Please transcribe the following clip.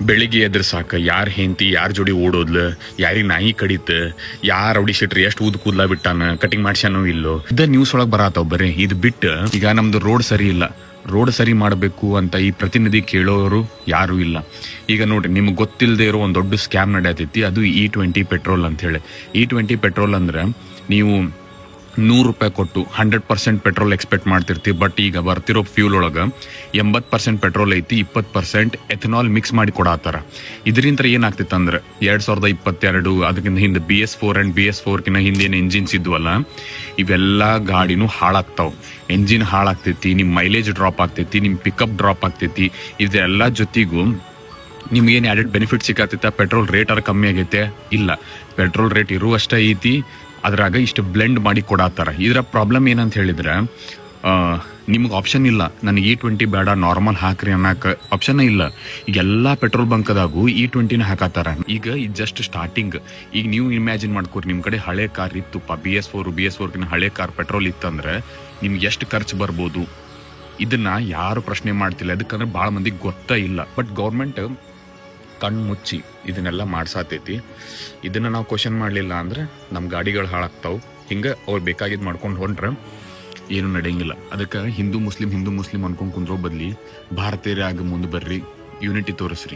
ಬೆಳಿಗ್ಗೆ ಎದ್ರ ಸಾಕ ಯಾರ್ ಹೆಂಡತಿ ಯಾರ ಜೋಡಿ ಓಡೋದ್ಲ, ಯಾರಿಗೆ ನಾಯಿ ಕಡಿತ, ಯಾರ್ ರೌಡಿ ಶೀಟ್ರಿ ಎಷ್ಟು ಊದ್ ಕೂದ್ಲ ಬಿಟ್ಟಾನ, ಕಟಿಂಗ್ ಮಾಡ್ಸ್ಯಾನೋ ಇಲ್ಲೋ, ಇದ ನ್ಯೂಸ್ ಒಳಗ್ ಬರತ್ತಾವ ಬರೀ. ಇದು ಬಿಟ್ಟು ಈಗ ನಮ್ದು ರೋಡ್ ಸರಿ ಇಲ್ಲ, ರೋಡ್ ಸರಿ ಮಾಡಬೇಕು ಅಂತ ಈ ಪ್ರತಿನಿಧಿ ಕೇಳೋರು ಯಾರು ಇಲ್ಲ. ಈಗ ನೋಡ್ರಿ, ನಿಮ್ಗೆ ಗೊತ್ತಿಲ್ಲದೆ ಇರೋ ಒಂದು ದೊಡ್ಡ ಸ್ಕ್ಯಾಮ್ ನಡೆಯತೈತಿ, ಅದು E20 ಪೆಟ್ರೋಲ್ ಅಂತ ಹೇಳಿ. E20 ಪೆಟ್ರೋಲ್ ಅಂದ್ರೆ ನೀವು ₹100 ಕೊಟ್ಟು 100% ಪೆಟ್ರೋಲ್ ಎಕ್ಸ್ಪೆಕ್ಟ್ ಮಾಡ್ತಿರ್ತೀವಿ. ಬಟ್ ಈಗ ಬರ್ತಿರೋ ಫ್ಯೂಲ್ ಒಳಗೆ 80% ಪೆಟ್ರೋಲ್ ಐತಿ, 20% ಎಥನಾಲ್ ಮಿಕ್ಸ್ ಮಾಡಿ ಕೊಡತ್ತಾರ. ಇದರಿಂದ ಏನಾಗ್ತಿತ್ತು ಅಂದ್ರೆ 2022 ಅದಕ್ಕಿಂತ ಹಿಂದೆ BS4 ಅಂಡ್ BS4ಕಿನ್ನ ಹಿಂದೇನು ಇಂಜಿನ್ಸ್ ಇದ್ವಲ್ಲ, ಇವೆಲ್ಲ ಗಾಡಿನೂ ಹಾಳಾಗ್ತಾವ. ಎಂಜಿನ್ ಹಾಳಾಗ್ತೈತಿ, ನಿಮ್ಮ ಮೈಲೇಜ್ ಡ್ರಾಪ್ ಆಗ್ತೈತಿ, ನಿಮ್ಮ ಪಿಕಪ್ ಡ್ರಾಪ್ ಆಗ್ತೈತಿ. ಇದೆಲ್ಲ ಜೊತೆಗೂ ನಿಮ್ಗೇನು ಆ್ಯಡೆಡ್ ಬೆನಿಫಿಟ್ ಸಿಕ್ಕತ್ತೈತ? ಪೆಟ್ರೋಲ್ ರೇಟ್ ಅರ ಕಮ್ಮಿ ಆಗೈತೆ? ಇಲ್ಲ, ಪೆಟ್ರೋಲ್ ರೇಟ್ ಇರುವಷ್ಟ ಐತಿ, ಅದ್ರಾಗ ಇಷ್ಟು ಬ್ಲೆಂಡ್ ಮಾಡಿ ಕೊಡತ್ತಾರ. ಇದರ ಪ್ರಾಬ್ಲಮ್ ಏನಂತ ಹೇಳಿದ್ರೆ, ನಿಮ್ಗೆ ಆಪ್ಷನ್ ಇಲ್ಲ ನನಗೆ E20 ಬೇಡ ನಾರ್ಮಲ್ ಹಾಕ್ರಿ ಅನ್ನಕ್ಕೆ ಆಪ್ಷನ್ ಇಲ್ಲ. ಈಗ ಎಲ್ಲ ಪೆಟ್ರೋಲ್ ಬಂಕ್ದಾಗೂ E20ನ ಹಾಕತ್ತಾರ. ಈಗ ಇದು ಜಸ್ಟ್ ಸ್ಟಾರ್ಟಿಂಗ್. ಈಗ ನೀವು ಇಮ್ಯಾಜಿನ್ ಮಾಡ್ಕೊರಿ, ನಿಮ್ಮ ಕಡೆ ಹಳೆ ಕಾರ್ ಇತ್ತುಪ್ಪ, BS4ಕಿನ್ನ ಹಳೆ ಕಾರ್ ಪೆಟ್ರೋಲ್ ಇತ್ತಂದ್ರೆ ನಿಮ್ಗೆ ಎಷ್ಟು ಖರ್ಚು ಬರ್ಬೋದು? ಇದನ್ನ ಯಾರು ಪ್ರಶ್ನೆ ಮಾಡ್ತಿಲ್ಲ, ಅದಕ್ಕಂದ್ರೆ ಭಾಳ ಮಂದಿಗೆ ಗೊತ್ತಾ ಇಲ್ಲ. ಬಟ್ ಗೌರ್ಮೆಂಟ್ ಕಣ್ಣು ಮುಚ್ಚಿ ಇದನ್ನೆಲ್ಲ ಮಾಡ್ಸಾತೈತಿ. ಇದನ್ನ ನಾವು ಕ್ವಶನ್ ಮಾಡಲಿಲ್ಲ ಅಂದ್ರೆ ನಮ್ಮ ಗಾಡಿಗಳು ಹಾಳಾಗ್ತಾವೆ. ಹಿಂಗೆ ಅವ್ರು ಬೇಕಾಗಿದ್ದು ಮಾಡ್ಕೊಂಡು ಹೊಂಟ್ರೆ ಏನು ನಡೆಯಂಗಿಲ್ಲ. ಅದಕ್ಕೆ ಹಿಂದೂ ಮುಸ್ಲಿಂ ಅನ್ಕೊಂಡು ಕುಂದ್ರೋ ಬದ್ಲಿ ಭಾರತೀಯರಾಗ ಮುಂದೆ ಬರ್ರಿ, ಯೂನಿಟಿ ತೋರಿಸ್ರಿ.